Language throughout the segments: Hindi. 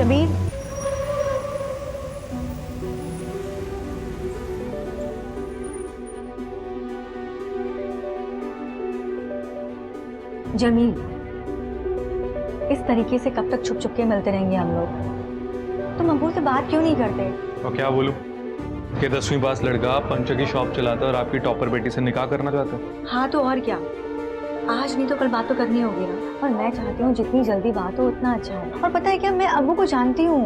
जमीन, जमील, इस तरीके से कब तक छुप छुप के मिलते रहेंगे हम लोग? तुम अबू से बात क्यों नहीं करते? और क्या बोलूं कि 10वीं पास लड़का पंचर की शॉप चलाता है और आपकी टॉपर बेटी से निकाह करना चाहता है। हाँ तो और क्या, आज नहीं तो कल बात तो करनी होगी ना। और मैं चाहती हूँ जितनी जल्दी बात हो उतना अच्छा है। और पता है क्या, मैं अबू को जानती हूँ,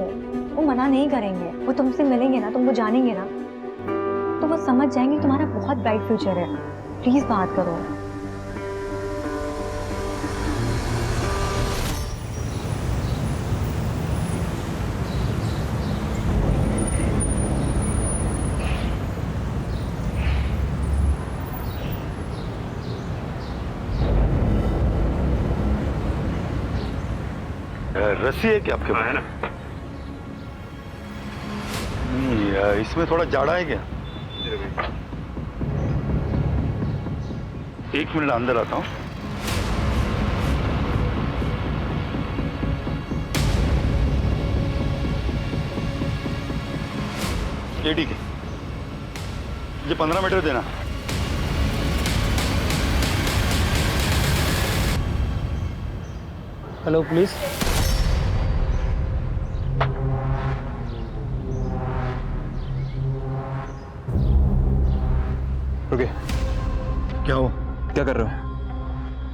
वो मना नहीं करेंगे। वो तुमसे मिलेंगे ना, तुमको जानेंगे ना, तो वो समझ जाएंगे तुम्हारा बहुत ब्राइट फ्यूचर है। प्लीज बात करो। रस्सी है क्या आपके पास? है ना। इसमें थोड़ा जाड़ा है क्या? एक मिनट अंदर आता हूँ। ये ठीक है, मुझे 15 मीटर देना। Hello please. रुके। क्या हुआ? क्या कर रहे हो?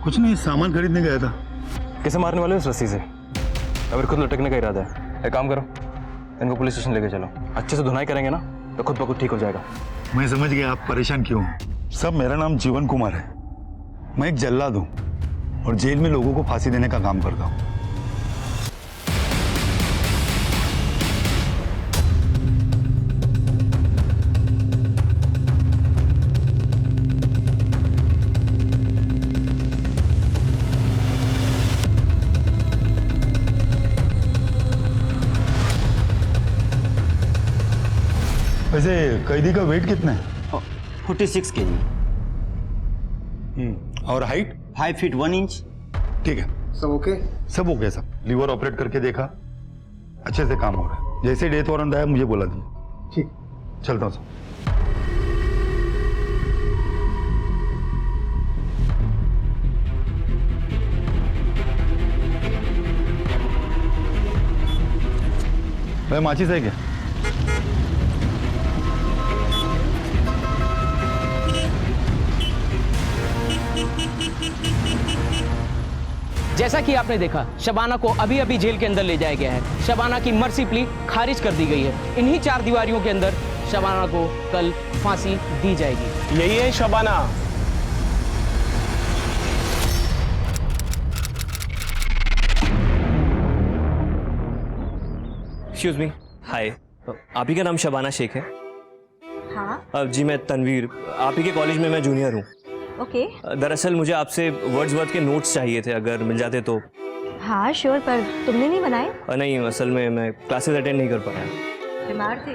कुछ नहीं, सामान खरीदने गया था। कैसे मारने वाले हो इस रस्सी से? अगर खुद लटकने का इरादा है, एक काम करो, इनको पुलिस स्टेशन लेके चलो। अच्छे से धुनाई करेंगे ना तो खुद ब खुद ठीक हो जाएगा। मैं समझ गया आप परेशान क्यों हो। सब, मेरा नाम जीवन कुमार है। मैं एक जल्लाद हूँ और जेल में लोगों को फांसी देने का काम करता हूँ। वैसे कैदी का वेट कितना है? 46 kg। और हाइट? 5 feet 1 inch। ठीक है, सब ओके? सब ओके। सब लीवर ऑपरेट करके देखा, अच्छे से काम हो रहा है। जैसे डेथ वारंट आया मुझे बोला दीजिए। ठीक, चलता हूँ सर। भाई माचिस है क्या? जैसा कि आपने देखा, शबाना को अभी अभी जेल के अंदर ले जाया गया है। शबाना की मर्सी प्ली खारिज कर दी गई है। इन्हीं 4 दीवारियों के अंदर शबाना को कल फांसी दी जाएगी। यही है शबाना। Excuse me. हाय, आप ही का नाम शबाना शेख है? हाँ। जी मैं तनवीर, आप ही के कॉलेज में मैं जूनियर हूँ। ओके। दरअसल मुझे आपसे वर्ड्सवर्थ के नोट्स चाहिए थे, अगर मिल जाते तो। हाँ श्योर, पर तुमने नहीं बनाए? नहीं, असल में मैं क्लासेस अटेंड नहीं कर पाया। बीमार थे?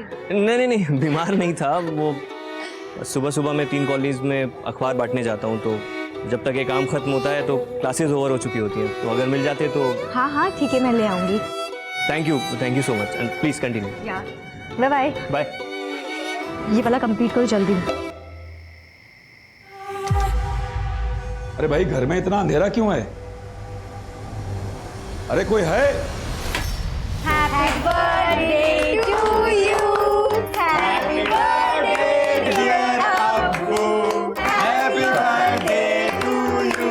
नहीं, बीमार नहीं था। वो सुबह सुबह मैं 3 कॉलेज में अखबार बांटने जाता हूँ, तो जब तक ये काम खत्म होता है तो क्लासेस ओवर हो चुकी होती हैं। तो अगर मिल जाते तो। हाँ हाँ ठीक है, मैं ले आऊंगी। Thank you so much and please continue. Bye bye. Bye. ये वाला कंप्लीट करो जल्दी। अरे भाई, घर में इतना अंधेरा क्यों है? अरे कोई है? Happy birthday to you, happy birthday dear अब्बू, हैप्पी बर्थडे टू यू।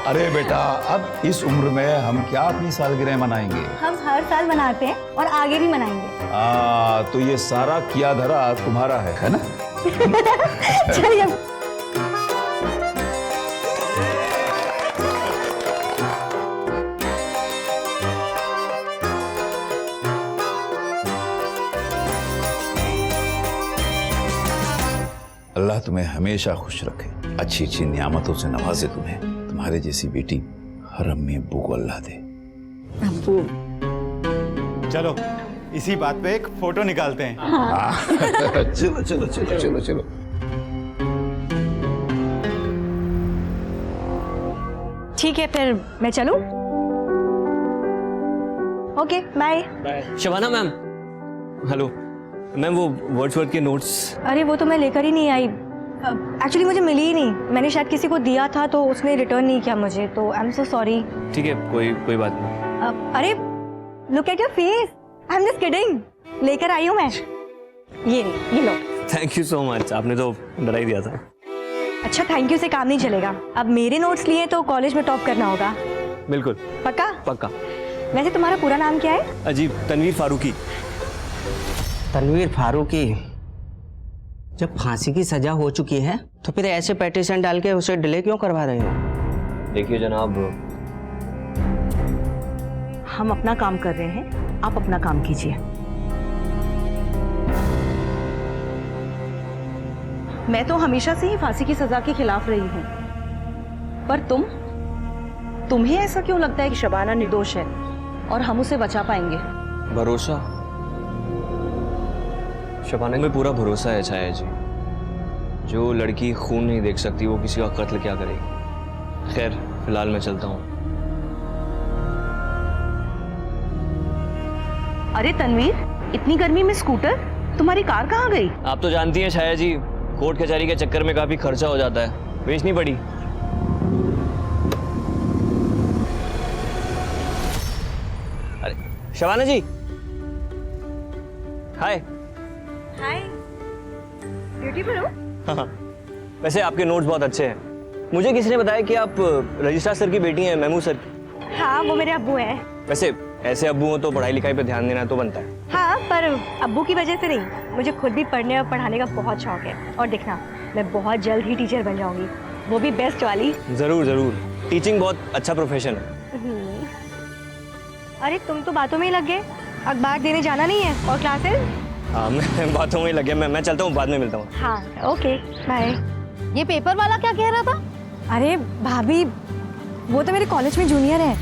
अरे बेटा, अब इस उम्र में हम क्या अपनी सालगिरह मनाएंगे? हम हर साल मनाते हैं और आगे भी मनाएंगे। तो ये सारा किया धरा तुम्हारा है ना? चलिए। अल्लाह तुम्हें हमेशा खुश रखे, अच्छी अच्छी नियामतों से नवाजे तुम्हें। तुम्हारे जैसी बेटी हर अम्मी अब्बू को अल्लाह दे। अब्बू। चलो इसी बात पे एक फोटो निकालते हैं। चलो चलो चलो चलो चलो। ठीक है, फिर मैं चलूं? Okay bye. Shabana ma'am, hello ma'am, वो वर्ड्सवर्थ के नोट्स। अरे वो तो मैं लेकर ही नहीं आई, एक्चुअली मुझे मिली ही नहीं। मैंने शायद किसी को दिया था तो उसने रिटर्न नहीं किया मुझे, तो आई एम सो सॉरी। ठीक है, कोई बात नहीं। अरे look at your face, I am just kidding. लेकर आई हूँ मैं, ये लो। थैंक यू सो मच, आपने तो डरा ही दिया था। अच्छा थैंक यू से काम नहीं चलेगा, अब मेरे नोट्स लिए तो कॉलेज में टॉप करना होगा। बिल्कुल पक्का? पक्का। वैसे तुम्हारा पूरा नाम क्या है? अजीब, तनवीर फारूकी। तनवीर फारूकी, जब फांसी की सजा हो चुकी है तो फिर ऐसे पेटिशन डाल के उसे डिले क्यों करवा रहे हो? देखिए जनाब, हम अपना काम कर रहे हैं, आप अपना काम कीजिए। मैं तो हमेशा से ही फांसी की सजा के खिलाफ रही हूं, पर तुम्हें ऐसा क्यों लगता है कि शबाना निर्दोष है और हम उसे बचा पाएंगे? भरोसा, शबाना में पूरा भरोसा है छाया जी। जो लड़की खून नहीं देख सकती वो किसी का कत्ल क्या करेगी। खैर फिलहाल मैं चलता हूँ। अरे तनवीर, इतनी गर्मी में स्कूटर? तुम्हारी कार कहाँ गई? आप तो जानती हैं छाया जी, कोर्ट कचहरी के चक्कर में काफी खर्चा हो जाता है, बेचनी पड़ी। अरे शबाना जी, हाय। हाय, ब्यूटीफुल हो। हाँ, वैसे आपके नोट्स बहुत अच्छे हैं। मुझे किसी ने बताया कि आप रजिस्ट्रार सर की बेटी हैं, महमूद सर की। हाँ वो मेरे अब्बू हैं। वैसे ऐसे अब्बू हो तो पढ़ाई लिखाई पे ध्यान देना तो बनता है। हाँ पर अब्बू की वजह से नहीं, मुझे खुद भी पढ़ने और पढ़ाने का बहुत शौक है। और देखना, मैं बहुत जल्द ही टीचर बन जाऊंगी, वो भी बेस्ट वाली। जरूर जरूर, टीचिंग बहुत अच्छा प्रोफेशन है। अरे तुम तो बातों में ही लग गए, अखबार देने जाना नहीं है और क्लासेस? हाँ मैं बातों में ही लग गया, मैं चलता हूँ, बाद में मिलता हूँ। हाँ ओके बाय। ये पेपर वाला क्या कह रहा था? अरे भाभी, वो तो मेरे कॉलेज में जूनियर है,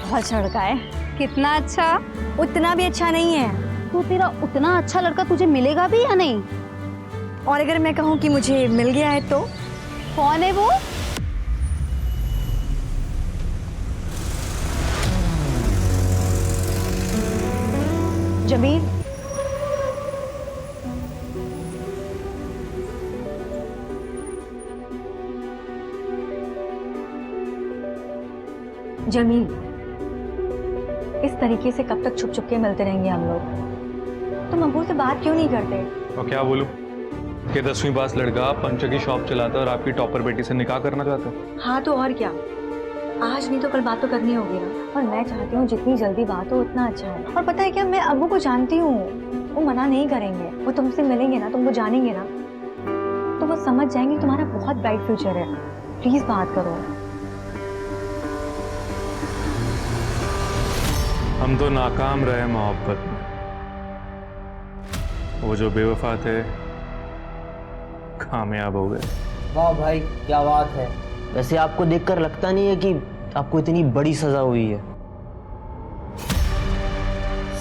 बहुत अच्छा लड़का है। कितना अच्छा? उतना भी अच्छा नहीं है। तो तेरा उतना अच्छा लड़का तुझे मिलेगा भी या नहीं? और अगर मैं कहूँ कि मुझे मिल गया है तो? कौन है वो? जमील। जमील, इस तरीके से कब तक छुप छुप के मिलते रहेंगे हम लोग? तुम अब्बू से बात क्यों नहीं करते? और क्या बोलूं कि 10वीं पास लड़का पंचर की शॉप चलाता है और आपकी टॉपर बेटी से निकाह करना चाहता है। हाँ तो और क्या, आज नहीं तो कल बात तो करनी होगी ना। और मैं चाहती हूँ जितनी जल्दी बात हो उतना अच्छा है। और पता है क्या, मैं अब्बू को जानती हूँ, वो मना नहीं करेंगे। वो तुमसे मिलेंगे ना, तुमको जानेंगे ना, तो वो समझ जाएंगे तुम्हारा बहुत ब्राइट फ्यूचर है। प्लीज बात करो। हम तो नाकाम रहे मोहब्बत में, वो जो बेवफा थे कामयाब हो गए। वाह भाई क्या बात है। वैसे आपको देखकर लगता नहीं है कि आपको इतनी बड़ी सजा हुई है?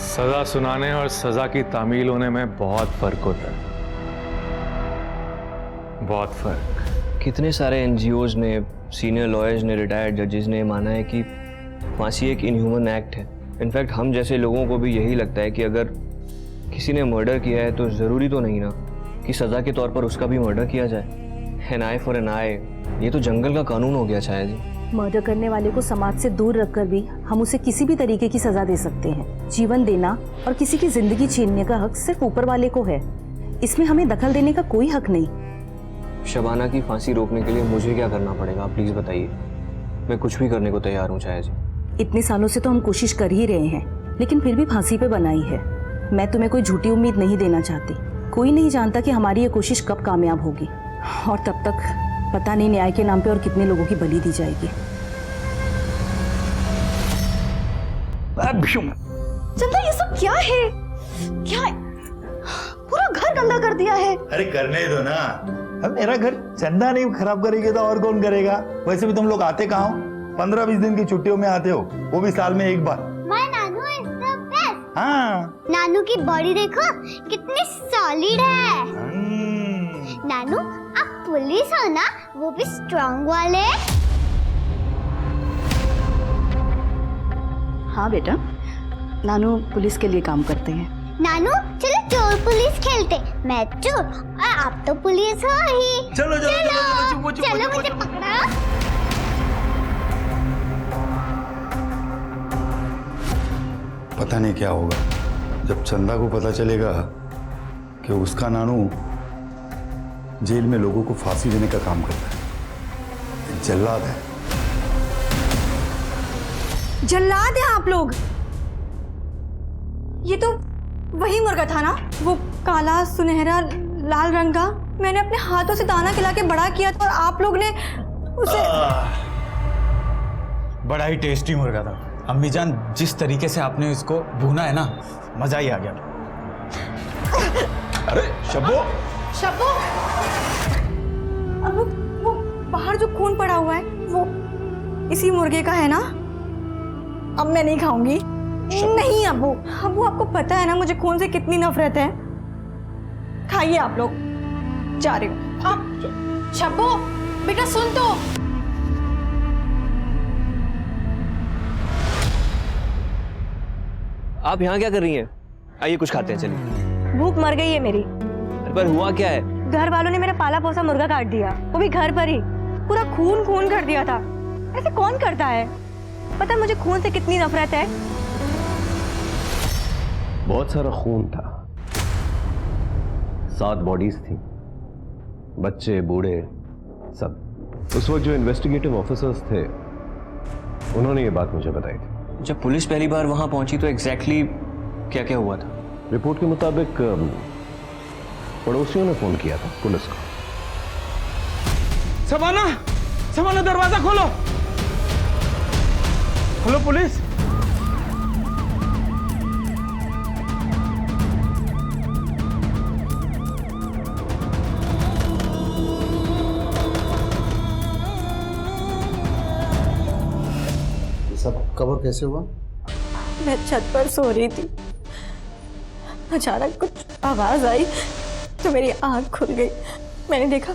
सजा सुनाने और सजा की तामील होने में बहुत फर्क होता है, बहुत फर्क। कितने सारे एनजीओज ने, सीनियर लॉयर्स ने, रिटायर्ड जजेस ने माना है कि फांसी एक इनह्यूमन एक्ट है। इनफैक्ट हम जैसे लोगों को भी यही लगता है कि अगर किसी ने मर्डर किया है तो ज़रूरी तो नहीं ना कि सज़ा के तौर पर उसका भी मर्डर किया जाए। एन आई फॉर एन आई, ये तो जंगल का कानून हो गया शायद जी। मर्डर करने वाले को समाज से दूर रखकर भी हम उसे किसी भी तरीके की सजा दे सकते हैं। जीवन देना और किसी की जिंदगी छीनने का हक सिर्फ ऊपर वाले को है, इसमें हमें दखल देने का कोई हक नहीं। शबाना की फांसी रोकने के लिए मुझे क्या करना पड़ेगा, प्लीज़ बताइए। मैं कुछ भी करने को तैयार हूँ छाया जी। इतने सालों से तो हम कोशिश कर ही रहे हैं, लेकिन फिर भी फांसी पे बनाई है। मैं तुम्हें कोई झूठी उम्मीद नहीं देना चाहती। कोई नहीं जानता कि हमारी ये कोशिश कब कामयाब होगी, और तब तक पता नहीं न्याय के नाम पे और कितने लोगों की बलि दी जाएगी। चंदा ये सब क्या है? क्या है? पूरा घर गंदा कर दिया है। अरे करने दो ना, अब मेरा घर चंदा नहीं खराब करेगी तो और कौन करेगा? वैसे भी तुम लोग आते कहाँ हो? 15-20 दिन की छुट्टियों में आते हो, वो भी साल में एक बार। My Nanu is the best। हाँ, नानू की बॉडी देखो कितनी सॉलिड है। नानू आप पुलिस हो ना, वो भी स्ट्रांग वाले। हाँ बेटा, नानू पुलिस के लिए काम करते हैं। नानू चलो चोर पुलिस खेलते, मैं चोर और आप तो पुलिस हो ही। चलो चलो मुझे पकड़ा। पता नहीं क्या होगा जब चंदा को पता चलेगा कि उसका नानू जेल में लोगों को फांसी देने का काम करता है। एक जल्लाद है। जल्लाद हैं आप लोग? ये तो वही मुर्गा था ना, वो काला सुनहरा लाल रंग का। मैंने अपने हाथों से दाना खिला के बड़ा किया था और आप लोग ने उसे। बड़ा ही टेस्टी मुर्गा था अम्मी जान। जिस तरीके से आपने इसको भूना है ना, मजा ही आ गया। अरे शब्बो, शब्बो, अब वो बाहर जो खून पड़ा हुआ है वो इसी मुर्गे का है ना? अब मैं नहीं खाऊंगी। नहीं अब्बू, अब्बू आपको पता है ना मुझे खून से कितनी नफरत है। खाइए आप लोग, जा रही हूँ। शब्बो बेटा सुन तो। आप यहाँ क्या कर रही हैं? आइए कुछ खाते हैं, चलिए। भूख मर गई है मेरी। पर हुआ क्या है? घर वालों ने मेरा पाला पोसा मुर्गा काट दिया, वो भी घर पर ही। पूरा खून खून कर दिया था। ऐसे कौन करता है? पता है मुझे खून से कितनी नफरत है। बहुत सारा खून था, 7 बॉडीज थी, बच्चे बूढ़े सब। उस वक्त जो इन्वेस्टिगेटिव ऑफिसर्स थे उन्होंने ये बात मुझे बताई थी। जब पुलिस पहली बार वहां पहुंची तो एग्जैक्टली क्या क्या हुआ था? रिपोर्ट के मुताबिक पड़ोसियों ने फोन किया था पुलिस को। शबाना, शबाना दरवाजा खोलो, खोलो पुलिस। सब कवर कैसे हुआ? मैं छत पर सो रही थी, अचानक कुछ आवाज आई तो मेरी आंख खुल गई। मैंने देखा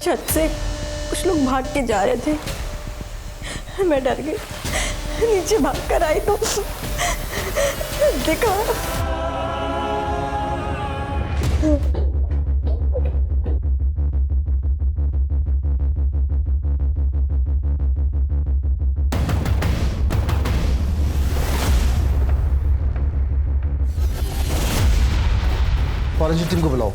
छत से कुछ लोग भाग के जा रहे थे। मैं डर गई, नीचे भाग कर आई तो देखा फॉरेंसिक टीम को बुलाओ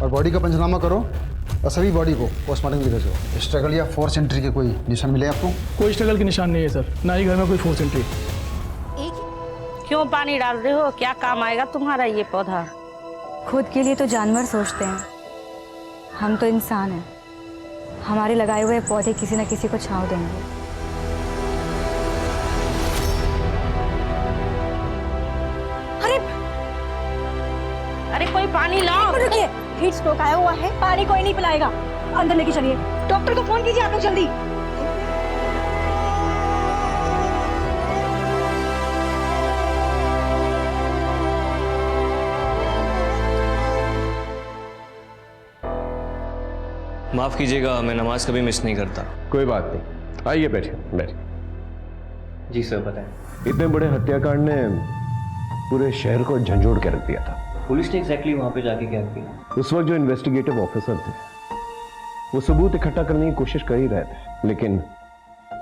और बॉडी का पंचनामा करो और सभी बॉडी को पोस्टमार्टम के लिए भेजो। स्ट्रगल या फोर्स एंट्री के कोई निशान मिले आपको? कोई स्ट्रगल के निशान नहीं है सर, ना ही घर में कोई फोर्स एंट्री। क्यों पानी डाल रहे हो? क्या काम आएगा तुम्हारा ये पौधा? खुद के लिए तो जानवर सोचते हैं, हम तो इंसान हैं। हमारे लगाए हुए पौधे किसी न किसी को छांव देंगे। अरे कोई पानी लाओ। रुकिए, हीट स्ट्रोक आया हुआ है, पानी कोई नहीं पिलाएगा। अंदर लेके चलिए, डॉक्टर को फोन कीजिए आप लोग जल्दी। माफ कीजिएगा, मैं नमाज कभी मिस नहीं करता। कोई बात नहीं, आइए बैठिए बैठिए। जी सर बताएं। इतने बड़े हत्याकांड ने पूरे शहर को झंझोड़ के रख दिया था। पुलिस ने एग्जैक्टली वहां पे जाके क्या किया? उस वक्त जो इन्वेस्टिगेटिव ऑफिसर थे वो सबूत इकट्ठा करने की कोशिश कर ही रहे थे, लेकिन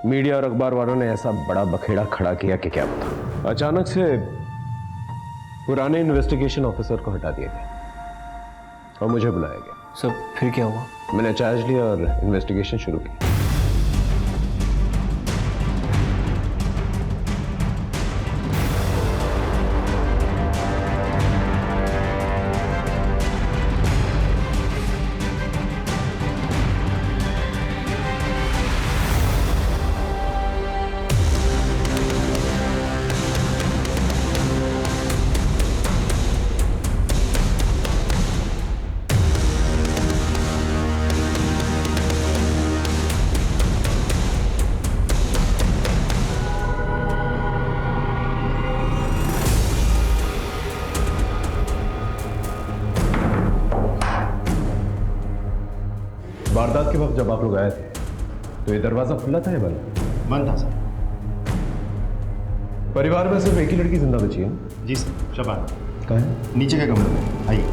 मीडिया और अखबार वालों ने ऐसा बड़ा बखेड़ा खड़ा किया कि क्या बता। अचानक से पुराने इन्वेस्टिगेशन ऑफिसर को हटा दिया गया और मुझे बुलाया गया। सब फिर क्या हुआ? मैंने चार्ज लिया और इन्वेस्टिगेशन शुरू की। वारदात के वक्त जब आप लोग आए थे तो ये दरवाजा खुला था या बंद? बंद था सर। परिवार में सिर्फ एक ही लड़की जिंदा बची है। जी सर, शबाना कहाँ है? नीचे के कमरे में, आइए।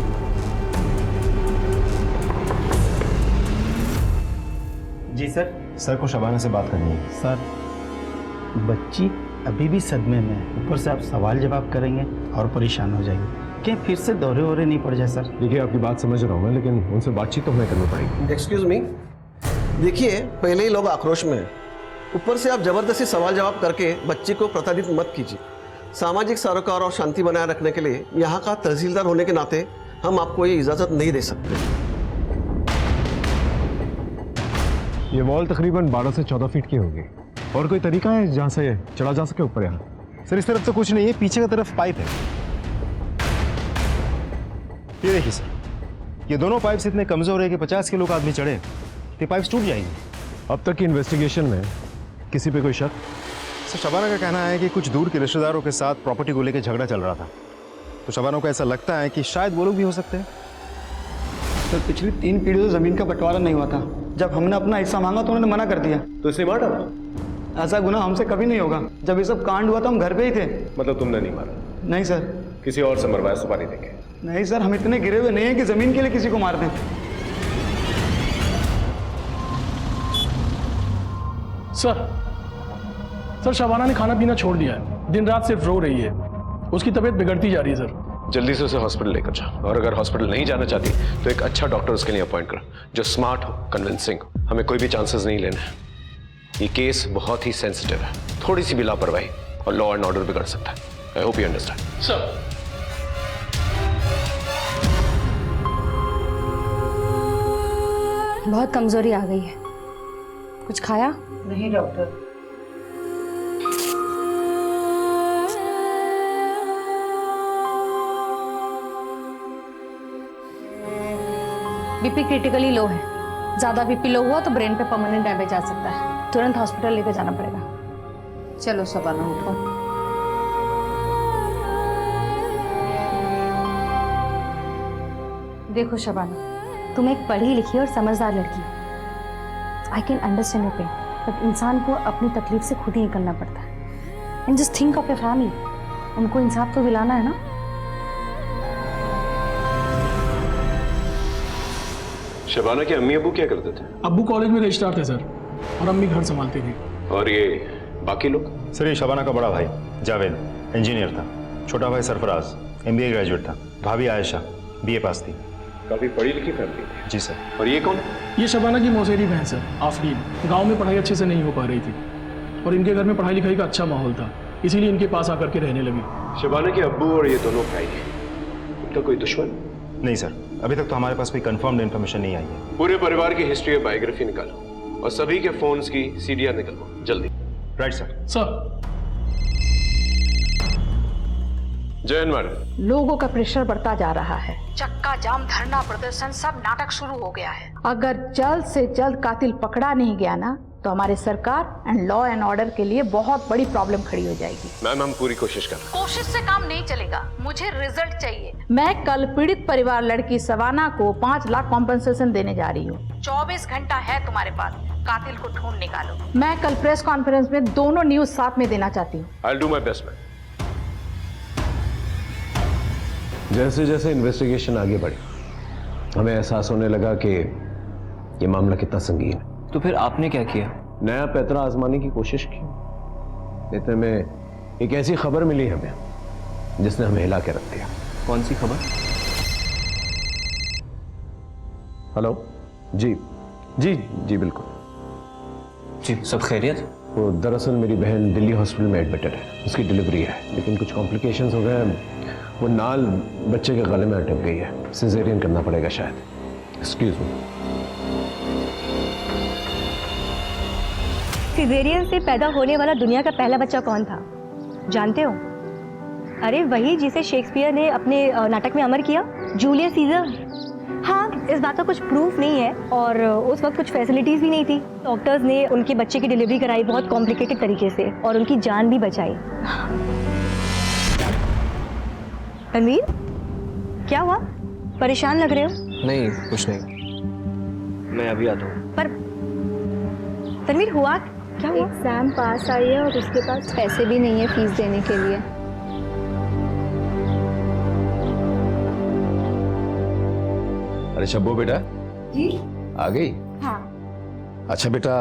जी सर। सर को शबाना से बात करनी है। सर, बच्ची अभी भी सदमे में है, ऊपर से आप सवाल जवाब करेंगे और परेशान हो जाएंगे। क्या फिर से दौरे वोरे नहीं पड़ जाए सर? देखिए, आपकी बात समझ रहा हूँ मैं, लेकिन उनसे बातचीत तो हमें करनी पड़ेगी। एक्सक्यूज मी, देखिए पहले ही लोग आक्रोश में हैं, ऊपर से आप जबरदस्ती सवाल जवाब करके बच्ची को प्रताड़ित मत कीजिए। सामाजिक सरोकार और शांति बनाए रखने के लिए यहाँ का तहसीलदार होने के नाते हम आपको ये इजाज़त नहीं दे सकते। ये वॉल तकरीबन 12 से 14 फीट की होगी। और कोई तरीका है जहाँ से चढ़ा जा सके ऊपर? यहाँ सर इस तरफ तो कुछ नहीं है, पीछे की तरफ पाइप है। ये देखिए सर, ये दोनों पाइप्स इतने कमजोर है कि 50 किलो का आदमी चढ़े तो पाइप्स टूट जाएंगे। अब तक की इन्वेस्टिगेशन में किसी पे कोई शक? सर शबाना का कहना है कि कुछ दूर के रिश्तेदारों के साथ प्रॉपर्टी को लेकर झगड़ा चल रहा था, तो शबाना को ऐसा लगता है कि शायद वो लोग भी हो सकते हैं। सर पिछली 3 पीढ़ियों से ज़मीन का बंटवारा नहीं हुआ था। जब हमने अपना हिस्सा मांगा तो उन्होंने मना कर दिया। तो इसने मार डाला? ऐसा गुनाह हमसे कभी नहीं होगा। जब ये सब कांड हुआ था हम घर पे ही थे। मतलब तुमने नहीं मारा? नहीं सर। किसी और से मरवाया सुपारी देके? नहीं सर, हम इतने गिरे हुए नहीं हैं कि ज़मीन के लिए किसी को मार दें। सर शबाना ने खाना पीना छोड़ दिया है, दिन रात सिर्फ रो रही है। उसकी तबीयत बिगड़ती जा रही है सर। जल्दी से उसे हॉस्पिटल लेकर जाओ, और अगर हॉस्पिटल नहीं जाना चाहती तो एक अच्छा डॉक्टर उसके लिए अपॉइंट करो, जो स्मार्ट हो, कन्विंसिंग हो। हमें कोई भी चांसेस नहीं लेने हैं। ये केस बहुत ही सेंसिटिव है, थोड़ी सी भी लापरवाही और लॉ एंड ऑर्डर बिगड़ सकता है। I hope you understand. Sir बहुत कमजोरी आ गई है। कुछ खाया? नहीं डॉक्टर। बीपी क्रिटिकली लो है। ज़्यादा बीपी लो हुआ तो ब्रेन पे परमानेंट डैमेज आ सकता है। तुरंत हॉस्पिटल लेकर जाना पड़ेगा। चलो शबाना उठो। देखो शबाना, तुम एक पढ़ी लिखी और समझदार लड़की हो। I can understand your pain, but इंसान को अपनी तकलीफ से खुद ही निकलना पड़ता है। And just think of your family. उनको इंसाफ तो दिलाना है ना। शबाना के अम्मी अबू क्या करते थे? अब्बू कॉलेज में रजिस्ट्रार थे सर, और अम्मी घर संभालती थी। और ये बाकी लोग? सर ये शबाना का बड़ा भाई जावेद इंजीनियर था, छोटा भाई सरफराज MBA ग्रेजुएट था, भाभी आयशा BA पास थी। काफी पढ़ी लिखी फैमिली थी। जी सर। और ये कौन? ये शबाना की मौसेरी बहन सर, आफरीन। गांव में पढ़ाई अच्छे से नहीं हो पा रही थी, और इनके घर में पढ़ाई लिखाई का अच्छा माहौल था, इसीलिए इनके पास आकर के रहने लगी। शबाना के अब्बू और ये दोनों भाई हैं, उनका कोई दुश्मन? नहीं सर, अभी तक तो हमारे पास कोई कंफर्म्ड इन्फॉर्मेशन नहीं आई है। पूरे परिवार की हिस्ट्री और बायोग्राफी निकालो, और सभी के फोन्स की CDR निकालो जल्दी। Right sir. सर जयन मैडम। लोगों का प्रेशर बढ़ता जा रहा है। चक्का जाम, धरना प्रदर्शन, सब नाटक शुरू हो गया है। अगर जल्द से जल्द कातिल पकड़ा नहीं गया ना, तो हमारे सरकार एंड लॉ एंड ऑर्डर के लिए बहुत बड़ी प्रॉब्लम खड़ी हो जाएगी। मैम हम पूरी कोशिश कर रहे हैं। कोशिश से काम नहीं चलेगा, मुझे रिजल्ट चाहिए। मैं कल पीड़ित परिवार लड़की शबाना को 5 लाख कॉम्पेंसेशन देने जा रही हूँ। 24 घंटा है तुम्हारे पास, कातिल को ढूंढ निकालो। मैं कल प्रेस कॉन्फ्रेंस में दोनों न्यूज साथ में देना चाहती हूँ। I'll do my best, ma'am. जैसे जैसे इन्वेस्टिगेशन आगे बढ़ी, हमें एहसास होने लगा कि ये मामला कितना संगीन है। तो फिर आपने क्या किया? नया पैतरा आजमाने की कोशिश की। इतने में एक ऐसी खबर मिली हमें जिसने हमें हिला के रख दिया। कौन सी खबर? हेलो जी जी जी बिल्कुल जी, सब खैरियत? वो दरअसल मेरी बहन दिल्ली हॉस्पिटल में एडमिटेड है, उसकी डिलीवरी है, लेकिन कुछ कॉम्प्लिकेशंस हो गए हैं। वो नाल बच्चे के गले में अटक गई है, सिजेरियन करना पड़ेगा शायद। Excuse me. सिजेरियन से पैदा होने वाला दुनिया का पहला बच्चा कौन था जानते हो? अरे वही जिसे शेक्सपियर ने अपने नाटक में अमर किया, जूलियस सीजर। हाँ, इस बात का कुछ प्रूफ नहीं है, और उस वक्त कुछ फैसिलिटीज भी नहीं थी। डॉक्टर्स ने उनके बच्चे की डिलीवरी कराई बहुत कॉम्प्लिकेटेड तरीके से, और उनकी जान भी बचाई। रणवीर, क्या हुआ? परेशान लग रहे हो? नहीं, कुछ नहीं, मैं अभी आता हूँ। पर रणवीर, हुआ क्या हुआ? एग्जाम पास आई है और उसके पास पैसे भी नहीं है फीस देने के लिए। अरे शब्बो बेटा, जी आ गई? हाँ। अच्छा बेटा,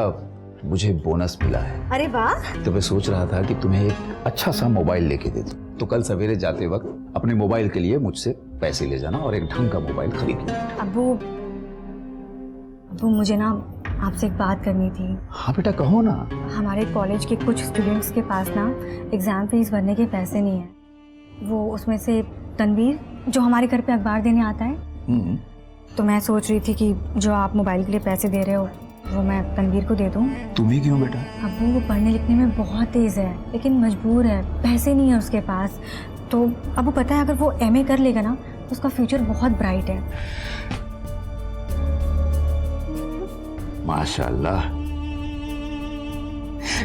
मुझे बोनस मिला है। अरे वाह। तो मैं सोच रहा था कि तुम्हें एक अच्छा सा मोबाइल लेके दे दूं, तो कल सवेरे जाते वक्त अपने मोबाइल के लिए मुझसे पैसे ले जाना और एक ढंग का मोबाइल खरीद लेना। अब्बू मुझे ना आपसे एक बात करनी थी। हाँ बेटा कहो ना। हमारे कॉलेज के कुछ स्टूडेंट्स के पास ना एग्जाम फीस भरने के पैसे नहीं है। वो उसमें से तनवीर जो हमारे घर पे अखबार देने आता है, तो मैं सोच रही थी कि जो आप मोबाइल के लिए पैसे दे रहे हो वो मैं तनवीर को दे दूं। तुम्हें क्यों बेटा? अब्बू वो पढ़ने लिखने में बहुत तेज़ है लेकिन मजबूर है, पैसे नहीं है उसके पास। तो अब्बू पता है अगर वो एमए कर लेगा ना तो उसका फ्यूचर बहुत ब्राइट है। माशाल्लाह।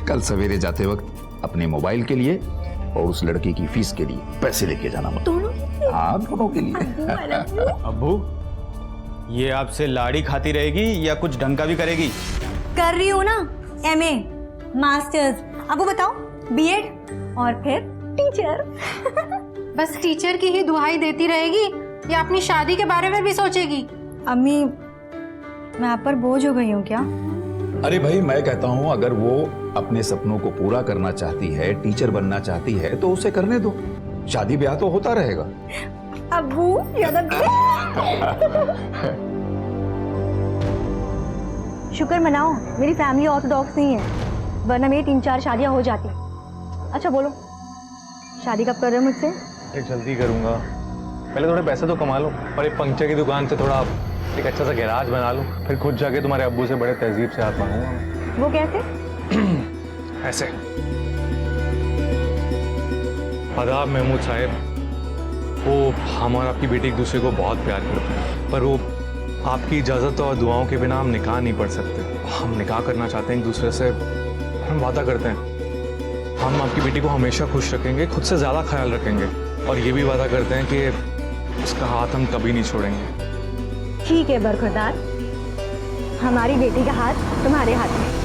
कल सवेरे जाते वक्त अपने मोबाइल के लिए और उस लड़की की फीस के लिए पैसे लेके जाना मत। दोनों? हाँ दोनों के लिए। अब्बू ये आपसे लाड़ी खाती रहेगी या कुछ ढंग का भी करेगी? कर रही हूँ ना, एमए, मास्टर्स, अब वो बताओ बीएड और फिर टीचर। बस टीचर की ही दुहाई देती रहेगी या अपनी शादी के बारे में भी सोचेगी? अम्मी मैं आप पर बोझ हो गई हूँ क्या? अरे भाई मैं कहता हूँ अगर वो अपने सपनों को पूरा करना चाहती है, टीचर बनना चाहती है तो उसे करने दो, शादी ब्याह तो होता रहेगा। अब्बू शुक्र मनाओ मेरी फैमिली ऑर्थोडॉक्स नहीं है, वरना मेरी 3-4 शादियां हो जाती। अच्छा बोलो शादी कब कर रहे हो मुझसे? एक जल्दी करूंगा, पहले थोड़े पैसे तो कमा लो और एक पंक्चर की दुकान से थोड़ा एक अच्छा सा गैराज बना लो, फिर खुद जाके तुम्हारे अब्बू से बड़े तहजीब से हाथ मांगूंगा। वो कैसे? ऐसे। आदाब महमूद साहब, वो हम और आपकी बेटी एक दूसरे को बहुत प्यार करते हैं, पर वो आपकी इजाज़त और दुआओं के बिना हम निकाह नहीं पढ़ सकते। हम निकाह करना चाहते हैं एक दूसरे से, हम वादा करते हैं हम आपकी बेटी को हमेशा खुश रखेंगे, खुद से ज़्यादा ख्याल रखेंगे, और ये भी वादा करते हैं कि उसका हाथ हम कभी नहीं छोड़ेंगे। ठीक है बरखुरदार, हमारी बेटी का हाथ तुम्हारे हाथ में।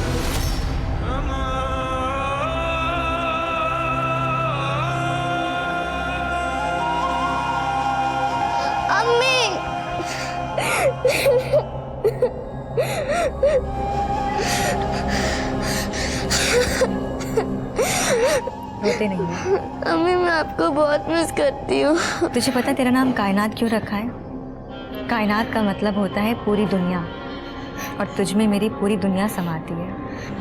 रोते नहीं है। अम्मी मैं आपको बहुत मिस करती हूँ। तुझे पता है तेरा नाम कायनात क्यों रखा है? कायनात का मतलब होता है पूरी दुनिया, और तुझ में मेरी पूरी दुनिया समाती है।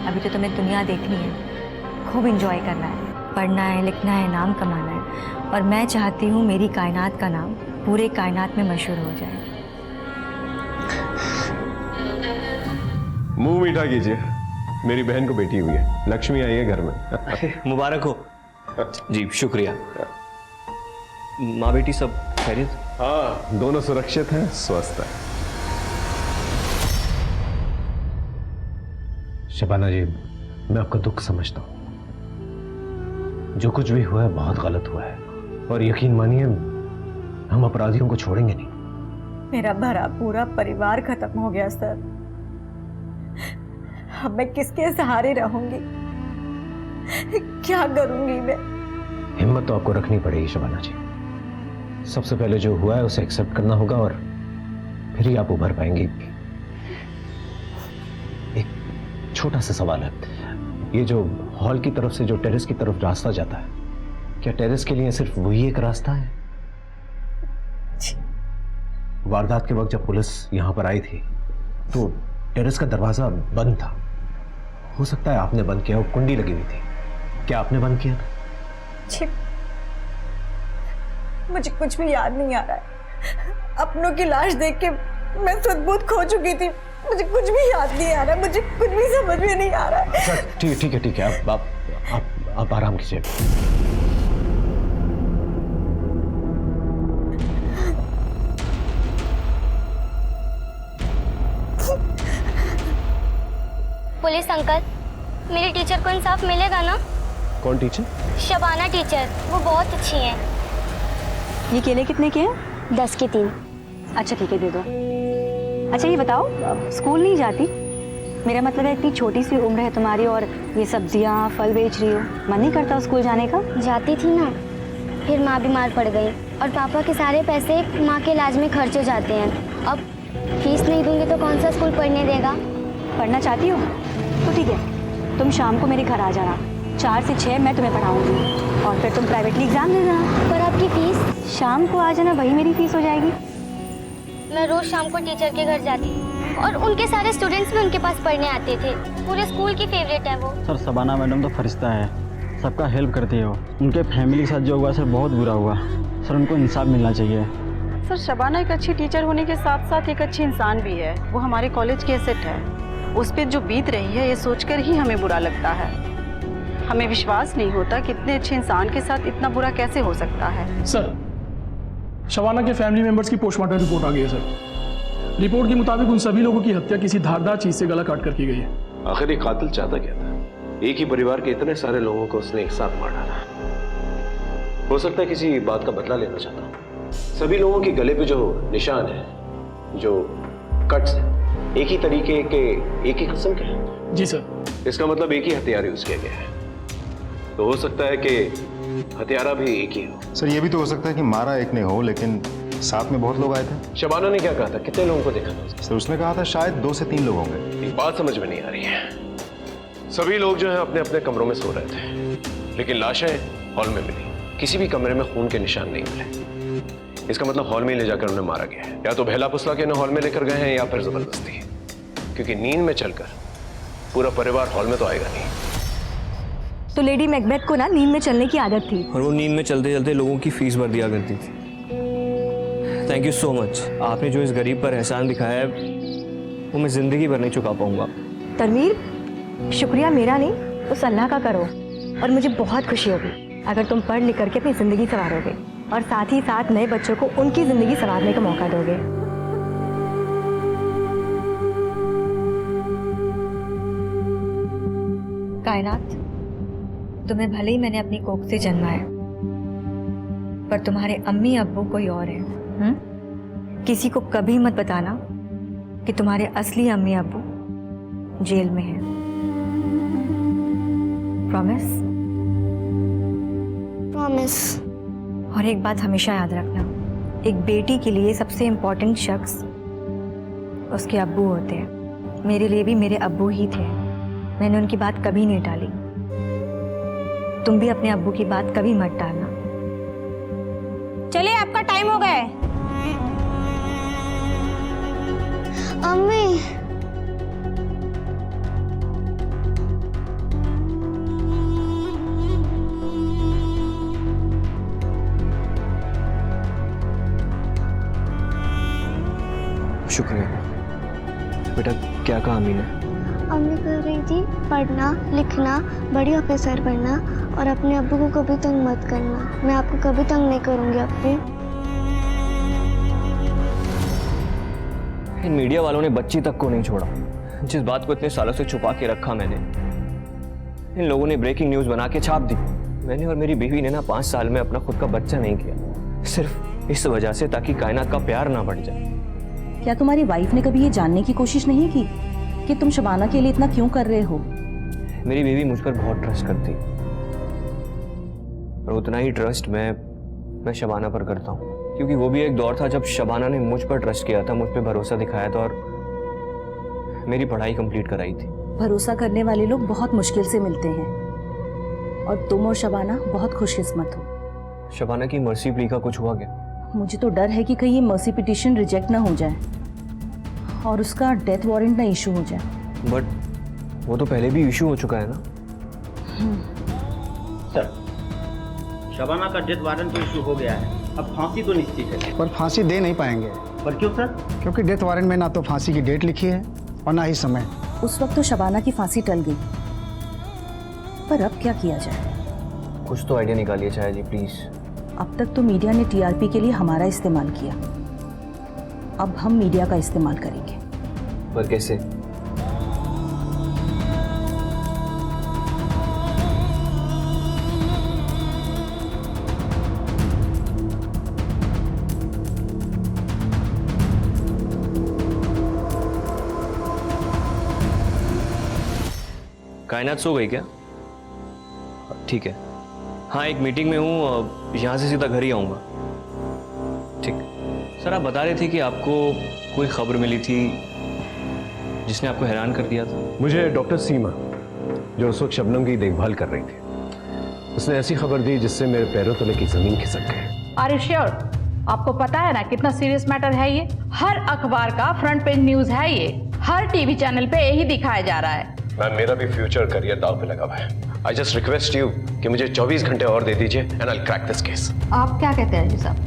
अभी तो तुम्हें दुनिया देखनी है, खूब एंजॉय करना है, पढ़ना है, लिखना है, नाम कमाना है, और मैं चाहती हूँ मेरी कायनात का नाम पूरे कायनात में मशहूर हो जाए। मुंह मीठा कीजिए, मेरी बहन को बेटी हुई है, लक्ष्मी आई है घर में। मुबारक हो। जी शुक्रिया। माँ बेटी सब खैरियत? हाँ दोनों सुरक्षित हैं, स्वस्थ हैं। शबाना जी मैं आपका दुख समझता हूं, जो कुछ भी हुआ है बहुत गलत हुआ है, और यकीन मानिए हम अपराधियों को छोड़ेंगे नहीं। मेरा भरा पूरा परिवार खत्म हो गया सर, अब मैं किसके सहारे रहूंगी, क्या करूंगी मैं? हिम्मत तो आपको रखनी पड़ेगी शबाना जी। सबसे पहले जो हुआ है उसे एक्सेप्ट करना होगा और फिर ही आप उभर पाएंगे। एक छोटा सा सवाल है, ये जो हॉल की तरफ से जो टेरेस की तरफ रास्ता जाता है, क्या टेरेस के लिए सिर्फ वही एक रास्ता है? वारदात के वक्त जब पुलिस यहां पर आई थी तो टेरेस का दरवाजा बंद था, हो सकता है आपने बंद किया हो, कुंडी लगी हुई थी, क्या आपने बंद किया था? मुझे कुछ भी याद नहीं आ रहा है, अपनों की लाश देख के मैं सद्बुद्ध खो चुकी थी, मुझे कुछ भी याद नहीं आ रहा, मुझे कुछ भी समझ में नहीं आ रहा है। ठीक है आप आराम कीजिए। पुलिस अंकल, मेरी टीचर को इंसाफ मिलेगा ना? कौन टीचर? शबाना टीचर, वो बहुत अच्छी हैं। ये केले कितने के हैं? 10 के 3। अच्छा ठीक है दे दो। अच्छा ये बताओ स्कूल नहीं जाती? मेरा मतलब है इतनी छोटी सी उम्र है तुम्हारी और ये सब्जियां फल बेच रही हो, मन नहीं करता स्कूल जाने का? जाती थी ना, फिर माँ बीमार पड़ गई और पापा के सारे पैसे माँ के इलाज में खर्च हो जाते हैं। अब फीस नहीं दूंगी तो कौन सा स्कूल पढ़ने देगा? पढ़ना चाहती हो तो ठीक है, तुम शाम को मेरे घर आ जाना, 4 से 6 मैं तुम्हें पढ़ाऊंगी और फिर तुम प्राइवेटली एग्जाम दे देना। पर आपकी फीस? शाम को आ जाना, वही मेरी फीस हो जाएगी। मैं रोज शाम को टीचर के घर जाती और उनके सारे स्टूडेंट्स भी उनके पास पढ़ने आते थे। पूरे स्कूल की फेवरेट है वो। सर शबाना मैडम तो फरिश्ता है, सबका हेल्प करती है वो। उनके फैमिली के साथ जो हुआ सर बहुत बुरा हुआ सर, उनको इंसाफ मिलना चाहिए। सर शबाना एक अच्छी टीचर होने के साथ साथ एक अच्छी इंसान भी है। वो हमारे कॉलेज की एसेट है। उस पर जो बीत रही है ये सोचकर ही हमें बुरा लगता है। हमें विश्वास नहीं होता कि इतने अच्छे इंसान के साथ इतना बुरा कैसे हो सकता है। सर, शबाना के फैमिली मेंबर्स की पोस्टमार्टम रिपोर्ट आ गई है सर। रिपोर्ट के मुताबिक उन सभी लोगों की हत्या किसी धारदार चीज से गला काट कर की गई है। आखिर ये कातिल चाहता क्या था? एक ही परिवार के इतने सारे लोगों को उसने एक साथ मार डाला। हो सकता है किसी बात का बदला लेना चाहता हूँ। सभी लोगों के गले पे जो निशान है, जो कट्स है, एक ही तरीके के, एक ही किस्म के हैं। जी सर। इसका मतलब एक ही हथियार यूज किया गया है। तो हो सकता है कि हथियारा भी एक ही हो। सर ये भी तो हो सकता है कि मारा एक ने हो, लेकिन साथ में बहुत लोग आए थे। शबाना ने क्या कहा था? कितने लोगों को देखा था? सर उसने कहा था शायद 2 से 3 लोग होंगे। एक बात समझ में नहीं आ रही है। सभी लोग जो हैं अपने अपने कमरों में सो रहे थे, लेकिन लाशें हॉल में मिली। किसी भी कमरे में खून के निशान नहीं मिले। इसका मतलब हॉल में ले जाकर उन्हें मारा गया है। या तो बहला फुसला के उन्हें हॉल में लेकर गए हैं या फिर जबरदस्ती, क्योंकि नींद में चलकर पूरा परिवार हॉल में तो आएगा नहीं। तो लेडी मैकबेथ को ना नींद में चलने की आदत थी और वो नींद में चलते चलते लोगों की फीस भर दिया करती थी। Thank you so much. आपने जो इस गरीब पर एहसान दिखाया है वो मैं जिंदगी भर नहीं चुका पाऊंगा। तनवीर, शुक्रिया मेरा नहीं उस अल्लाह का करो। और मुझे बहुत खुशी होगी अगर तुम पढ़ लिख करके अपनी जिंदगी संवारोगे और साथ ही साथ नए बच्चों को उनकी जिंदगी संवारने का मौका दोगे। कायनात, तुम्हें भले ही मैंने अपनी कोख से जन्मा है, पर तुम्हारे अम्मी अब्बू कोई और है। किसी को कभी मत बताना कि तुम्हारे असली अम्मी अब्बू जेल में हैं। प्रॉमिस? प्रॉमिस। और एक बात हमेशा याद रखना, एक बेटी के लिए सबसे इम्पोर्टेंट शख्स उसके अब्बू होते हैं। मेरे लिए भी मेरे अब्बू ही थे। मैंने उनकी बात कभी नहीं टाली। तुम भी अपने अब्बू की बात कभी मत टालना। चलिए, आपका टाइम हो गया है। अम्मी, शुक्रिया बेटा। क्या कहा अम्मी ने? अम्मी कह रही थी पढ़ना लिखना, बड़ी ऑफिसर बनना और अपने अब्बू को कभी तंग मत करना। मैं आपको कभी तंग नहीं करूंगी अब्बी। इन मीडिया वालों ने बच्ची तक को नहीं छोड़ा। जिस बात को इतने सालों से छुपा के रखा मैंने, इन लोगों ने ब्रेकिंग न्यूज बना के छाप दी। मैंने और मेरी बीवी ने ना 5 साल में अपना खुद का बच्चा नहीं किया, सिर्फ इस वजह से ताकि कायनात का प्यार ना बढ़ जाए। क्या तुम्हारी वाइफ ने कभी ये जानने की कोशिश नहीं की कि तुम शबाना के लिए इतना क्यों कर रहे हो? मेरी बीवी मुझ पर बहुत ट्रस्ट करती है और उतना ही ट्रस्ट मैं शबाना पर करता हूँ, क्योंकि वो भी एक दौर था जब शबाना ने मुझ पर ट्रस्ट किया था, मुझ पर भरोसा दिखाया था और मेरी पढ़ाई कंप्लीट कराई थी। भरोसा करने वाले लोग बहुत मुश्किल से मिलते हैं और तुम और शबाना बहुत खुशकिस्मत हो। शबाना की मर्सी प्ली का कुछ हुआ क्या? मुझे तो डर है कि कहीं ये मर्सी पिटीशन रिजेक्ट ना हो जाए और उसका डेथ वारंट ना इशू हो जाए। बट वो तो पहले भी इशू हो चुका है ना। सर, शबाना का डेथ वारंट तो इशू हो गया है, अब फांसी तो निश्चित है। पर फांसी दे नहीं पाएंगे। पर क्यों सर? क्योंकि डेथ वारंट में ना तो फांसी की डेट लिखी है और ना ही समय। उस वक्त तो शबाना की फांसी टल गई, पर अब क्या किया जाए? कुछ तो आइडिया निकालिए चाहे जी प्लीज। अब तक तो मीडिया ने टीआरपी के लिए हमारा इस्तेमाल किया, अब हम मीडिया का इस्तेमाल करेंगे। पर कैसे? कायनात सो गई क्या? ठीक है, हाँ एक मीटिंग में हूँ, यहाँ से सीधा घर ही आऊँगा। ठीक। सर आप बता रहे थे कि आपको कोई खबर मिली थी जिसने आपको हैरान कर दिया था। मुझे डॉक्टर सीमा, जो उस वक्त शबनम की देखभाल कर रही थी, उसने ऐसी खबर दी जिससे मेरे पैरों तले की जमीन खिसक गई। Are you sure? आपको पता है ना कितना सीरियस मैटर है ये? हर अखबार का फ्रंट पेज न्यूज है ये, हर टीवी चैनल पे यही दिखाया जा रहा है। मैम मेरा भी फ्यूचर करियर दांव पे लगा हुआ है। आई जस्ट रिक्वेस्ट यू कि मुझे 24 घंटे और दे दीजिए and I crack this case. आप क्या कहते हैं जी साहब?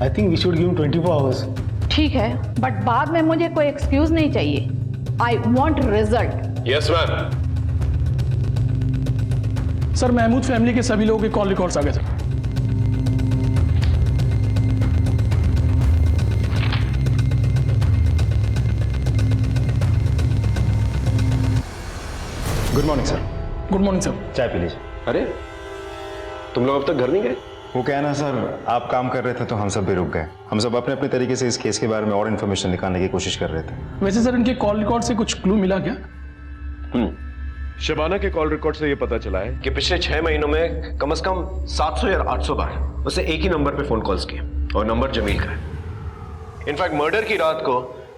I think we should give 24 hours. ठीक है, बट बाद में मुझे कोई एक्सक्यूज नहीं चाहिए। I want result. Yes ma'am. Sir Mahmood family के सभी लोगों के कॉल रिकॉर्ड्स आ गए sir. Good morning sir. Good morning sir. चाय पी लीजिए। अरे तुम लोग अब तक घर नहीं गए? वो क्या है ना सर, आप काम कर रहे थे तो हम सब भी रुक गए। हम सब अपने अपने तरीके से इस केस के बारे में और इन्फॉर्मेशन निकालने की कोशिश कर रहे थे। वैसे सर इनके कॉल रिकॉर्ड से कुछ क्लू मिला क्या? शबाना के कॉल रिकॉर्ड से ये पता चला है कि पिछले 6 महीनों में कम से कम 700 या 800 बार उसे एक ही नंबर पे फोन कॉल्स किए और नंबर जमील का है। इनफैक्ट मर्डर की रात को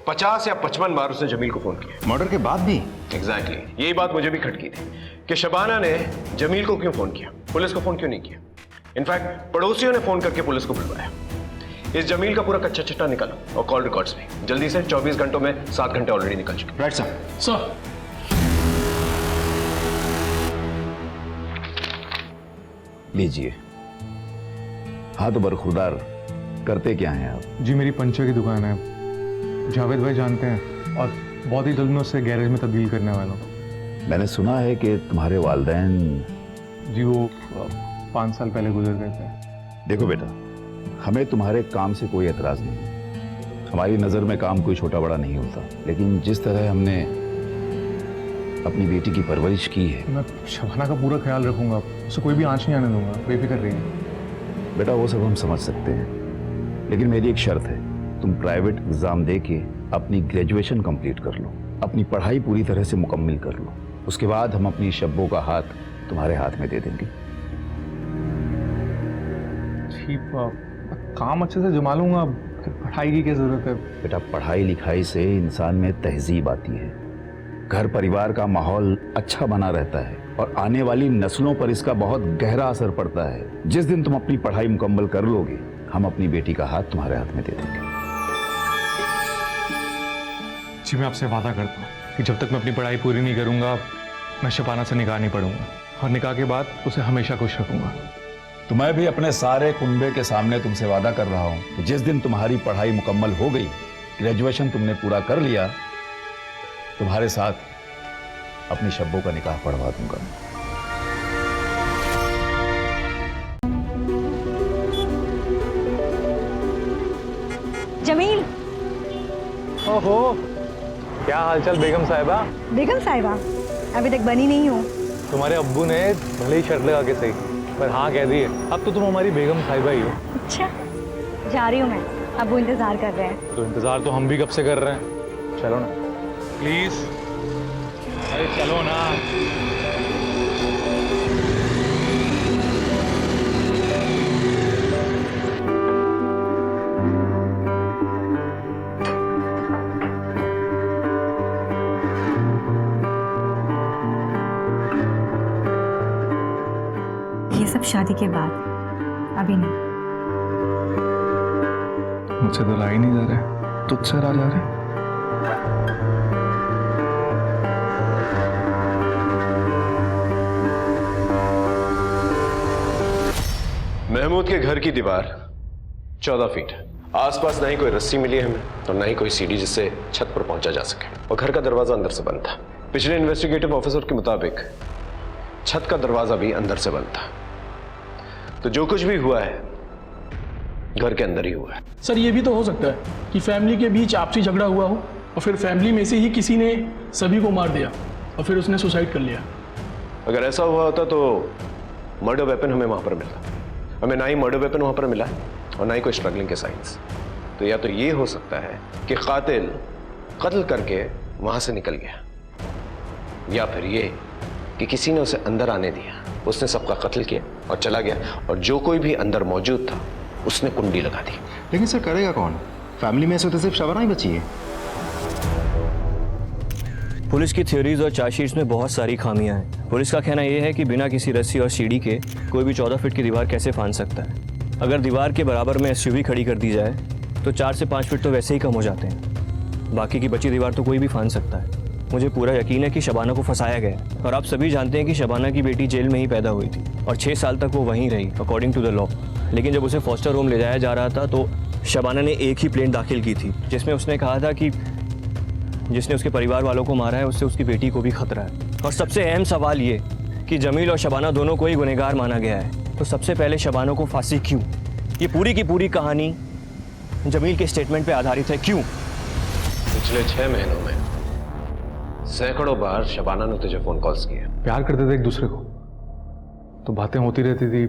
50 या 55 बार उसने जमील को फोन किया। मर्डर के बाद भी? एग्जैक्टली यही बात मुझे भी खटकी थी कि शबाना ने जमील को क्यों फोन किया, पुलिस को फोन क्यों नहीं किया। इनफैक्ट पड़ोसियों ने फोन करके पुलिस को बुलवाया। इस जमील का पूरा कच्चा चिट्टा निकालो और कॉल रिकॉर्ड्स भी जल्दी से। 24 घंटों में 7 घंटे ऑलरेडी निकल चुके। Right sir. सर लीजिए। हाँ तो बरखुरदार, करते क्या हैं आप? जी मेरी पंचर की दुकान है, जावेद भाई जानते हैं, और बहुत ही जल्द मैं उससे गैरेज में तब्दील करने वाला हूँ। मैंने सुना है कि तुम्हारे वालिदैन। जी वो 5 साल पहले गुजर गए थे। देखो बेटा, हमें तुम्हारे काम से कोई एतराज नहीं। हमारी नज़र में काम कोई छोटा बड़ा नहीं होता, लेकिन जिस तरह हमने अपनी बेटी की परवरिश की है। मैं शबाना का पूरा ख्याल रखूंगा, उसे कोई भी आंच नहीं आने दूंगा, बेफिक्र रहिए। बेटा वो सब हम समझ सकते हैं, लेकिन मेरी एक शर्त है, तुम प्राइवेट एग्जाम दे के अपनी ग्रेजुएशन कंप्लीट कर लो, अपनी पढ़ाई पूरी तरह से मुकम्मल कर लो। उसके बाद हम अपनी शब्बों का हाथ तुम्हारे हाथ में दे देंगे। ठीक, काम अच्छे से जमा लूंगा, फिर पढ़ाई की क्या जरूरत है? बेटा पढ़ाई लिखाई से इंसान में तहजीब आती है, घर परिवार का माहौल अच्छा बना रहता है और आने वाली नस्लों पर इसका बहुत गहरा असर पड़ता है। जिस दिन तुम अपनी पढ़ाई मुकम्मल कर लोगे, हम अपनी बेटी का हाथ तुम्हारे हाथ में दे देंगे। जी मैं आपसे वादा करता हूँ कि जब तक मैं अपनी पढ़ाई पूरी नहीं करूंगा, मैं शबाना से निकाह नहीं पढ़ूंगा, और निकाह के बाद उसे हमेशा खुश रखूंगा। तो मैं भी अपने सारे कुंबे के सामने तुमसे वादा कर रहा हूँ कि जिस दिन तुम्हारी पढ़ाई मुकम्मल हो गई, ग्रेजुएशन तुमने पूरा कर लिया, तुम्हारे साथ अपनी शब्बों का निकाह पढ़वा दूंगा। जमील। ओहो, क्या हालचाल बेगम साहिबा? बेगम साहिबा अभी तक बनी नहीं हो। तुम्हारे अब्बू ने भले ही शर्त लगा के सही, पर हाँ कह दिए, अब तो तुम हमारी बेगम साहिबा ही हो। अच्छा, जा रही हूँ मैं, अब्बू इंतजार कर रहे हैं। तो इंतजार तो हम भी कब से कर रहे हैं, चलो ना प्लीज। अरे चलो ना। ये सब शादी के बाद, अभी नहीं। मुझसे तो ला ही नहीं जा रहे, तुझसे ला जा रहे। महमूद के घर की दीवार 14 फीट है। आसपास ना ही कोई रस्सी मिली है हमें और ना ही कोई सीढ़ी जिससे छत पर पहुंचा जा सके, और घर का दरवाजा अंदर से बंद था। पिछले इन्वेस्टिगेटिव ऑफिसर के मुताबिक छत का दरवाजा भी अंदर से बंद था। तो जो कुछ भी हुआ है घर के अंदर ही हुआ है। सर ये भी तो हो सकता है कि फैमिली के बीच आपसी झगड़ा हुआ हो और फिर फैमिली में से ही किसी ने सभी को मार दिया और फिर उसने सुसाइड कर लिया। अगर ऐसा हुआ होता तो मर्डर वेपन हमें वहां पर मिलता। हमें ना ही मर्डर वेपन वहां पर मिला है और ना ही कोई स्ट्रगलिंग के साइंस। तो या तो ये हो सकता है कि कातिल कत्ल करके वहां से निकल गया, या फिर ये कि किसी ने उसे अंदर आने दिया, उसने सबका कत्ल किया और चला गया, और जो कोई भी अंदर मौजूद था उसने कुंडी लगा दी। लेकिन सर करेगा कौन? फैमिली में से तो सिर्फ शबाना ही बची है। पुलिस की थ्योरीज और चार्जशीट्स में बहुत सारी खामियां हैं। पुलिस का कहना यह है कि बिना किसी रस्सी और सीढ़ी के कोई भी 14 फीट की दीवार कैसे फांद सकता है। अगर दीवार के बराबर में एसयूवी खड़ी कर दी जाए तो 4 से 5 फीट तो वैसे ही कम हो जाते हैं। बाकी की बची दीवार तो कोई भी फांद सकता है। मुझे पूरा यकीन है कि शबाना को फंसाया गया है, और आप सभी जानते हैं कि शबाना की बेटी जेल में ही पैदा हुई थी और 6 साल तक वो वहीं रही अकॉर्डिंग टू द लॉ। लेकिन जब उसे फॉस्टर होम ले जाया जा रहा था तो शबाना ने एक ही प्लेन दाखिल की थी जिसमें उसने कहा था कि जिसने उसके परिवार वालों को मारा है उससे उसकी बेटी को भी खतरा है। और सबसे अहम सवाल ये कि जमील और शबाना दोनों को ही गुनहगार माना गया है, तो सबसे पहले शबाना को फांसी क्यों? ये पूरी की पूरी कहानी जमील के स्टेटमेंट पे आधारित है। क्यों? पिछले 6 महीनों में सैकड़ों बार शबाना ने तुझे फोन कॉल्स किए। प्यार करते थे एक दूसरे को तो बातें होती रहती थी।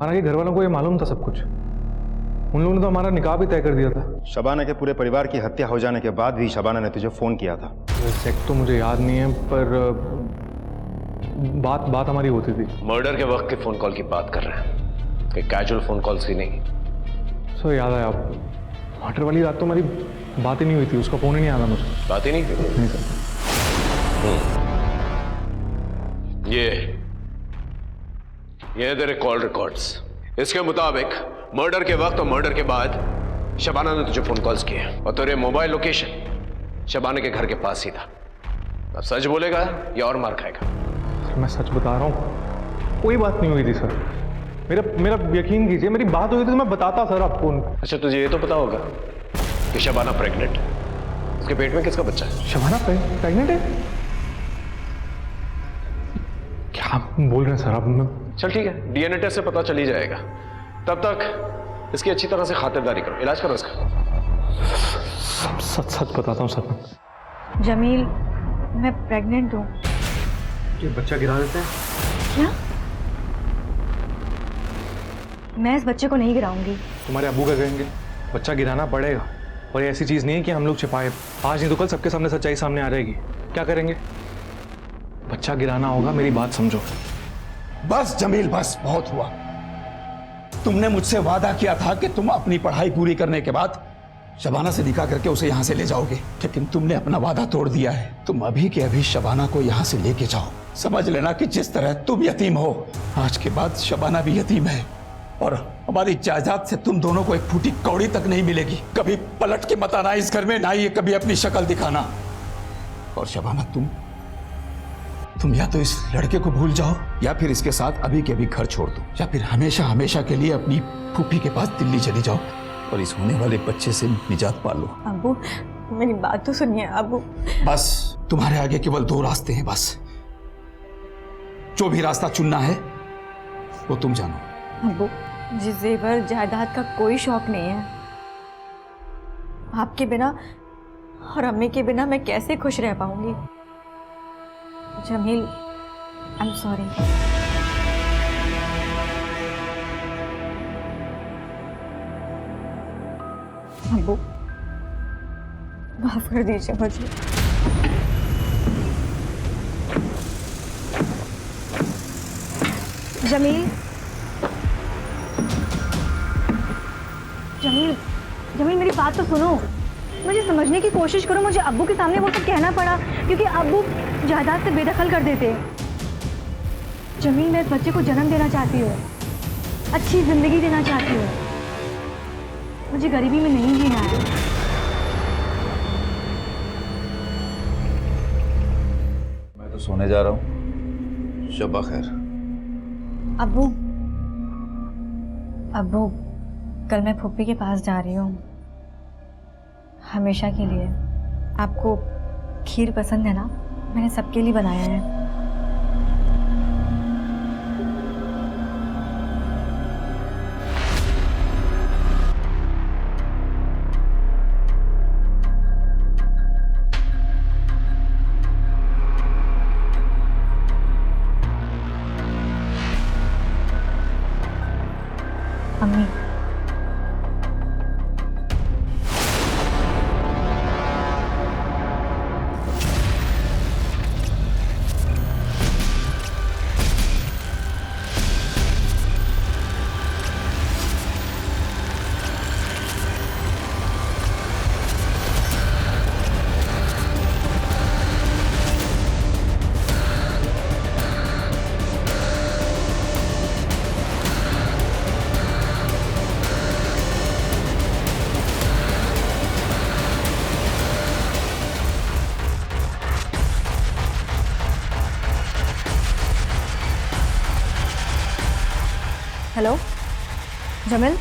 हालांकि घर वालों को ये मालूम था सब कुछ। उन लोगों ने तो हमारा निकाह भी तय कर दिया था। शबाना के पूरे परिवार की हत्या हो जाने के बाद भी शबाना ने तुझे फोन किया था। एग्जैक्ट तो मुझे याद नहीं है, पर बात हमारी होती थी। मर्डर के वक्त के फोन कॉल की बात कर रहे हैं, कोई कैजुअल फोन कॉल्स की नहीं। सो याद आया, मर्डर वाली रात तो हमारी बात ही नहीं हुई थी, उसका फोन ही नहीं आया मुझे। बात ही नहीं की? नहीं सर। ये तेरे कॉल रिकॉर्ड्स। इसके मुताबिक मर्डर के वक्त और मर्डर के बाद शबाना ने तुझे फोन कॉल्स किए, और तेरे मोबाइल लोकेशन शबाना के घर के पास ही था। अब सच बोलेगा या और मार खाएगा? सर मैं सच बता रहा हूँ, कोई बात नहीं हुई थी सर। मेरा यकीन कीजिए, मेरी बात हुई थी तो मैं बताता सर आपको। अच्छा तुझे ये तो पता होगा कि शबाना प्रेग्नेंट है। उसके पेट में किसका बच्चा है? शबाना प्रेग्नेंट है? क्या बोल रहे हैं सर आप? चल ठीक है, डीएनए टेस्ट से पता चल ही जाएगा। तब तक इसकी अच्छी तरह से खातिरदारी करो, इलाज करो इसका। सच बताता हूँ सर। जमील, मैं प्रेग्नेंट हूँ। ये बच्चा गिरा देते हैं क्या? मैं इस बच्चे को नहीं गिराऊंगी। तुम्हारे अब्बू का कहेंगे, बच्चा गिराना पड़ेगा। और ये ऐसी चीज नहीं है कि हम लोग छिपाए। आज नहीं तो कल सबके सामने सच्चाई सामने आ जाएगी। क्या करेंगे? बच्चा गिराना होगा, मेरी बात समझो। बस जमील, बस बहुत हुआ। तुमने मुझसे वादा किया था कि तुम अपनी पढ़ाई पूरी करने के बाद शबाना से निकाह करके उसे यहाँ से ले जाओगे, लेकिन तुमने अपना वादा तोड़ दिया है। तुम अभी के अभी शबाना को यहाँ से लेके जाओ। समझ लेना कि जिस तरह तुम यतीम हो, आज के बाद शबाना भी यतीम है, और हमारी जायदाद से तुम दोनों को एक फूटी कौड़ी तक नहीं मिलेगी। कभी पलट के मत आना इस घर में, ना ही कभी अपनी शक्ल दिखाना। और शबाना, तुम या तो इस लड़के को भूल जाओ, या फिर इसके साथ अभी के अभी घर छोड़ दो, या फिर हमेशा हमेशा के लिए अपनी फूफी के पास दिल्ली चली जाओ और इस होने वाले बच्चे से निजात पा लो। अब्बू, मेरी बात तो सुनिए अब्बू। बस तुम्हारे आगे केवल 2 रास्ते हैं। बस जो भी रास्ता चुनना है वो तुम जानो। अब्बू, मुझे जेवर जायदाद का कोई शौक नहीं है। आपके बिना और अम्मी के बिना मैं कैसे खुश रह पाऊंगी? Jameel, I am sorry. अब्बू, माफ कर दीजिए मुझे। जमील, जमील, जमील, मेरी बात तो सुनो। मुझे समझने की कोशिश करो। मुझे अब्बू के सामने वो सब कहना पड़ा क्योंकि अब्बू जायदाद से बेदखल कर देते। जमील, मैं इस बच्चे को जन्म देना चाहती हूँ, अच्छी जिंदगी देना चाहती हूँ। मुझे गरीबी में नहीं जीना है। मैं तो सोने जा रहा हूँ। शब्बा खैर। अब्बू, अब्बू, कल मैं फूफी के पास जा रही हूँ, हमेशा के लिए। आपको खीर पसंद है ना? मैंने सबके लिए बनाया है। अम्मी, हेलो जमील,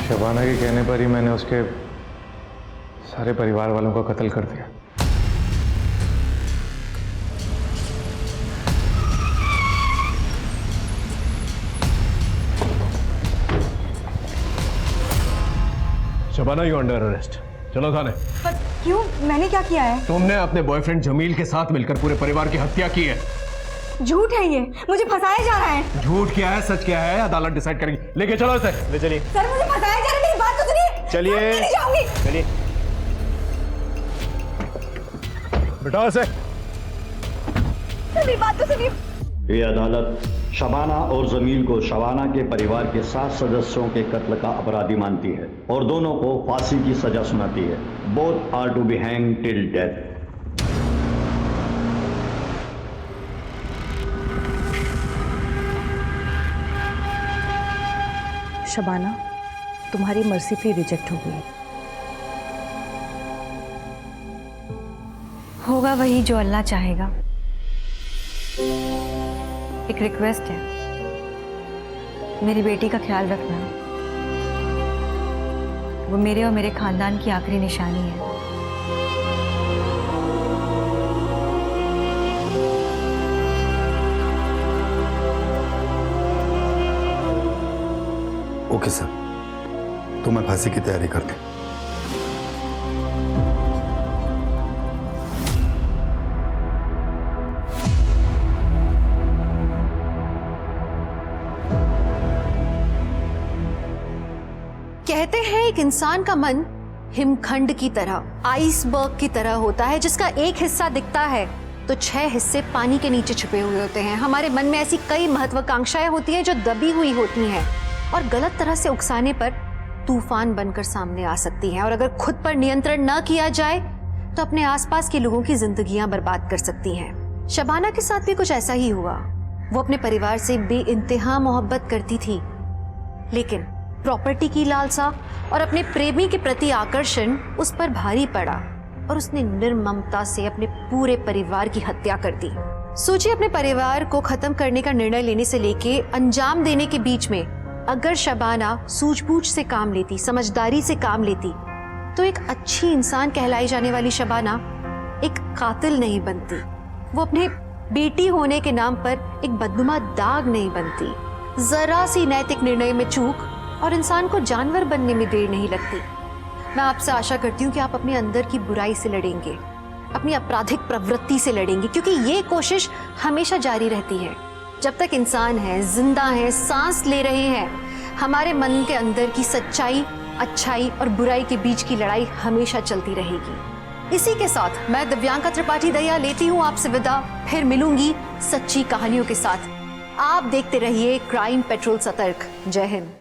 शबाना के कहने पर ही मैंने उसके सारे परिवार वालों का कत्ल कर दिया। Shabana, you under arrest. चलो थाने। पर क्यों? मैंने क्या किया है? तुमने अपने बॉयफ्रेंड जमील के साथ मिलकर पूरे परिवार की हत्या की है। झूठ है ये, मुझे फंसाया जा रहा है। झूठ क्या है, सच क्या है, अदालत डिसाइड करेगी। लेके चलो इसे, ले चलिए। सर मुझे फंसाया जा रहा है, मेरी बात तो सुनिए। चलिए। मैं नहीं जाऊंगी। चलिए, बिठाओ इसे। मेरी बात तो सुनिए। ये अदालत शबाना और जमील को शबाना के परिवार के 7 सदस्यों के कत्ल का अपराधी मानती है और दोनों को फांसी की सजा सुनाती है। Both are to be hang till death. Shabana, तुम्हारी मर्सी प्ली रिजेक्ट हो गई। होगा वही जो अल्लाह चाहेगा। एक रिक्वेस्ट है, मेरी बेटी का ख्याल रखना। वो मेरे और मेरे खानदान की आखिरी निशानी है। ओके सर, तो मैं फांसी की तैयारी करती हूँ। कहते हैं एक इंसान का मन हिमखंड की तरह, आइसबर्ग की तरह होता है, जिसका एक हिस्सा दिखता है तो 6 हिस्से पानी के नीचे छुपे हुए होते हैं। हमारे मन में ऐसी कई महत्वाकांक्षाएं होती हैं जो दबी हुई होती हैं और गलत तरह से उकसाने पर तूफान बनकर सामने आ सकती हैं, और अगर खुद पर नियंत्रण न किया जाए तो अपने आसपास के लोगों की जिंदगियां बर्बाद कर सकती हैं। शबाना के साथ भी कुछ ऐसा ही हुआ। वो अपने परिवार से बेइंतहा मोहब्बत करती थी, लेकिन प्रॉपर्टी की लालसा और अपने प्रेमी के प्रति आकर्षण उस पर भारी पड़ा और उसने निर्ममता से अपने पूरे परिवार की हत्या कर दी। सोचिए, अपने परिवार को खत्म करने का निर्णय लेने से लेके अंजाम देने के बीच में अगर शबाना सूझबूझ से काम लेती, समझदारी से काम लेती, तो एक अच्छी इंसान कहलाई जाने वाली शबाना एक कातिल नहीं बनती। वो अपने बेटी होने के नाम पर एक बदनुमा दाग नहीं बनती। जरा सी नैतिक निर्णय में चूक और इंसान को जानवर बनने में देर नहीं लगती। मैं आपसे आशा करती हूँ कि आप अपने अंदर की बुराई से लड़ेंगे, अपनी आपराधिक प्रवृत्ति से लड़ेंगे, क्योंकि ये कोशिश हमेशा जारी रहती है। जब तक इंसान है, जिंदा है, सांस ले रहे हैं, हमारे मन के अंदर की सच्चाई, अच्छाई और बुराई के बीच की लड़ाई हमेशा चलती रहेगी। इसी के साथ मैं दिव्यांका त्रिपाठी दया लेती हूँ आपसे विदा। फिर मिलूंगी सच्ची कहानियों के साथ। आप देखते रहिए क्राइम पेट्रोल सतर्क। जय हिंद।